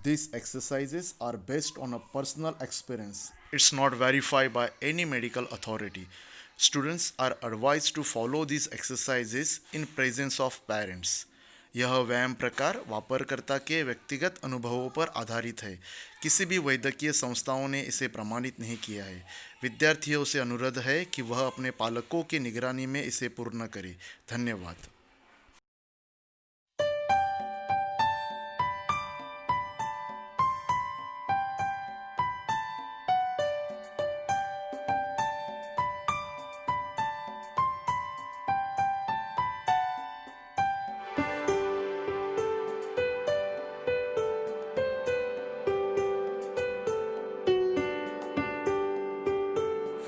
These exercises are based on a personal experience. It's not verified by any medical authority. Students are advised to follow these exercises in presence of parents. यह व्यायाम प्रकार वापरकर्ता के व्यक्तिगत अनुभवों पर आधारित है। किसी भी वैद्यकीय संस्थाओं ने इसे प्रमाणित नहीं किया है। विद्यार्थियों से अनुरोध है कि वह अपने पालकों की निगरानी में इसे पूर्ण करें। धन्यवाद।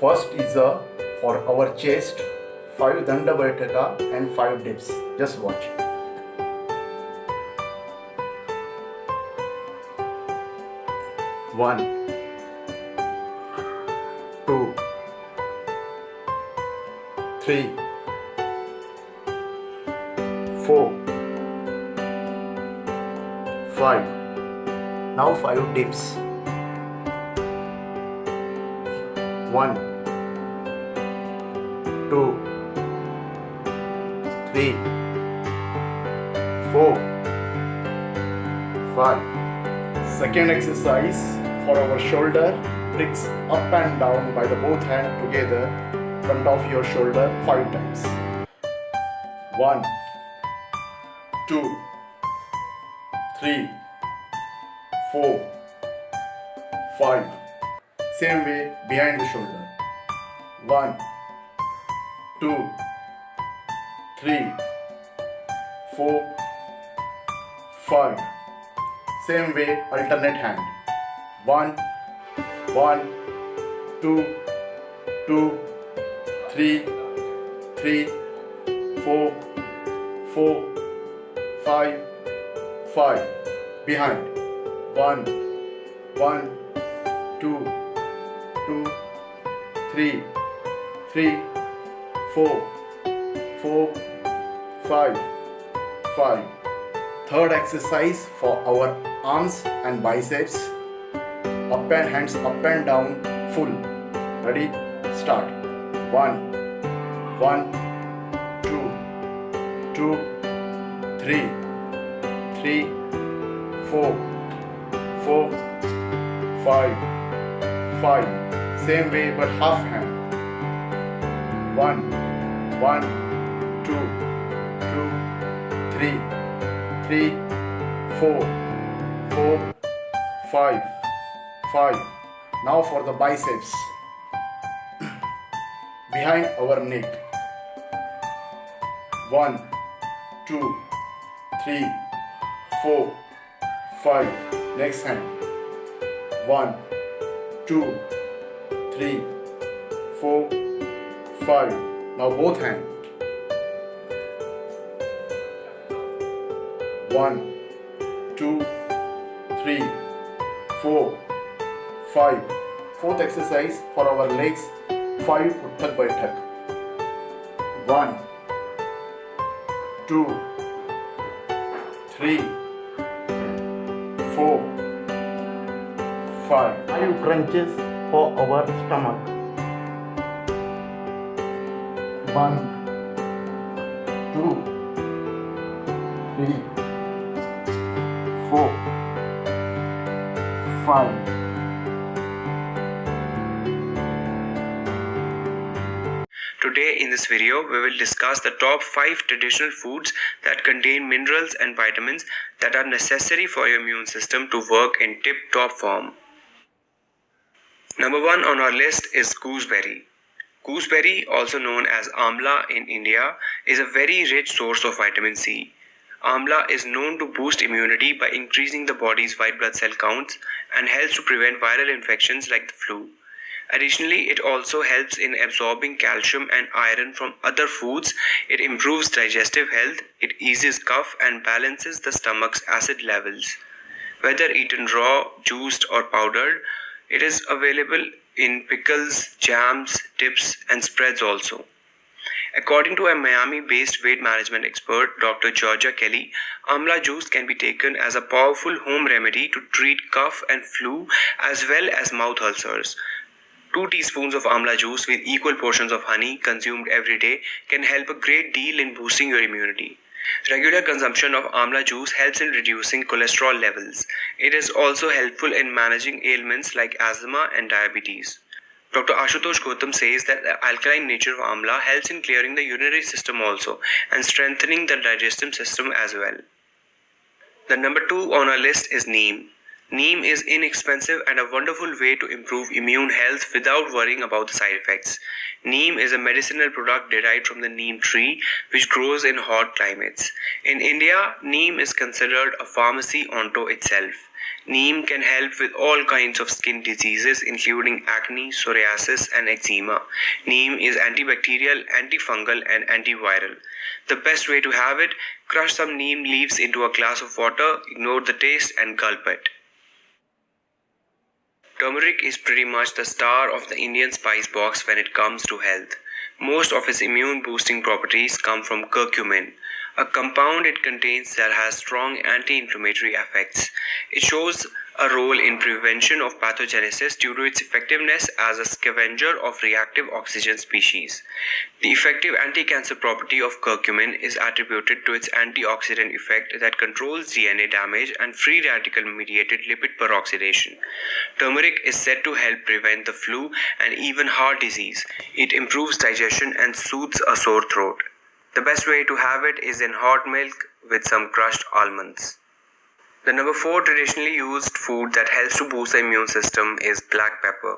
First is for our chest, 5 Danda Baitaka and 5 dips. Just watch. 1, 2, 3, 4, 5. Now 5 dips. 1, 2, 3, 4, 5. Second exercise for our shoulder, bricks up and down by the both hands together, front of your shoulder 5 times. 1, 2, 3, 4, 5. Same way behind the shoulder. 1, 2, 3, 4, 5. Same way alternate hand. 1, 1, 2, 2, 3, 3, 4, 4, 5, 5. Behind. 1, 1, 2, 2, 3, 3, 4, 4, 5, 5. Third exercise for our arms and biceps. Up and hands up and down full. Ready? Start. 1, 1, 2, 2, 3, 3, 4, 4, 5, 5. Same way but half hand. 1, 1, 2, 2, 3, 3, 4, 4, 5, 5. Now for the biceps. Behind our neck. 1, 2, 3, 4, 5. Next hand. 1, 2, 3, 4, 5. Now both hands. 1, 2, 3, 4, 5. Fourth exercise for our legs. 5 Utthak Baithak. 1, 2, 3, 4, 5. 5 crunches for our stomach. 1, 2, 3, 4, 5. Today in this video, we will discuss the top 5 traditional foods that contain minerals and vitamins that are necessary for your immune system to work in tip-top form. Number 1 on our list is gooseberry. Gooseberry, also known as amla in India, is a very rich source of vitamin C. Amla is known to boost immunity by increasing the body's white blood cell counts and helps to prevent viral infections like the flu. Additionally, it also helps in absorbing calcium and iron from other foods. It improves digestive health, it eases cough and balances the stomach's acid levels. Whether eaten raw, juiced or powdered, it is available in pickles, jams, dips and spreads also. According to a Miami-based weight management expert, Dr. Georgia Kelly, amla juice can be taken as a powerful home remedy to treat cough and flu as well as mouth ulcers. 2 teaspoons of amla juice with equal portions of honey consumed every day can help a great deal in boosting your immunity. Regular consumption of amla juice helps in reducing cholesterol levels. It is also helpful in managing ailments like asthma and diabetes. Dr. Ashutosh Gautam says that the alkaline nature of amla helps in clearing the urinary system also and strengthening the digestive system as well. The number 2 on our list is neem. Neem is inexpensive and a wonderful way to improve immune health without worrying about the side effects. Neem is a medicinal product derived from the neem tree which grows in hot climates. In India, neem is considered a pharmacy unto itself. Neem can help with all kinds of skin diseases including acne, psoriasis and eczema. Neem is antibacterial, antifungal and antiviral. The best way to have it, crush some neem leaves into a glass of water, ignore the taste and gulp it. Turmeric is pretty much the star of the Indian spice box when it comes to health. Most of its immune boosting properties come from curcumin, a compound it contains that has strong anti-inflammatory effects. It shows a role in prevention of pathogenesis due to its effectiveness as a scavenger of reactive oxygen species. The effective anti-cancer property of curcumin is attributed to its antioxidant effect that controls DNA damage and free radical mediated lipid peroxidation. Turmeric is said to help prevent the flu and even heart disease. It improves digestion and soothes a sore throat. The best way to have it is in hot milk with some crushed almonds. The number 4 traditionally used food that helps to boost the immune system is black pepper.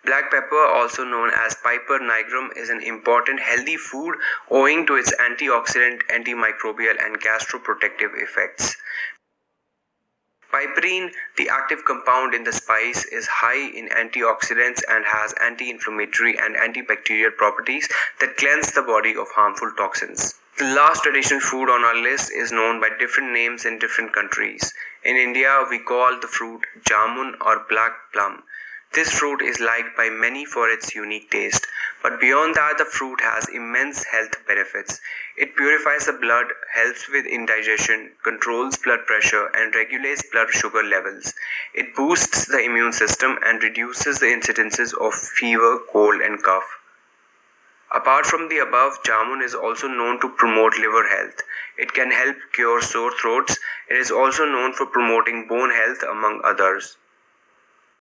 Black pepper, also known as Piper nigrum, is an important healthy food owing to its antioxidant, antimicrobial and gastroprotective effects. Piperine, the active compound in the spice, is high in antioxidants and has anti-inflammatory and antibacterial properties that cleanse the body of harmful toxins. The last traditional food on our list is known by different names in different countries. In India, we call the fruit jamun or black plum. This fruit is liked by many for its unique taste, but beyond that, the fruit has immense health benefits. It purifies the blood, helps with indigestion, controls blood pressure, and regulates blood sugar levels. It boosts the immune system and reduces the incidences of fever, cold, and cough. Apart from the above, jamun is also known to promote liver health. It can help cure sore throats. It is also known for promoting bone health among others.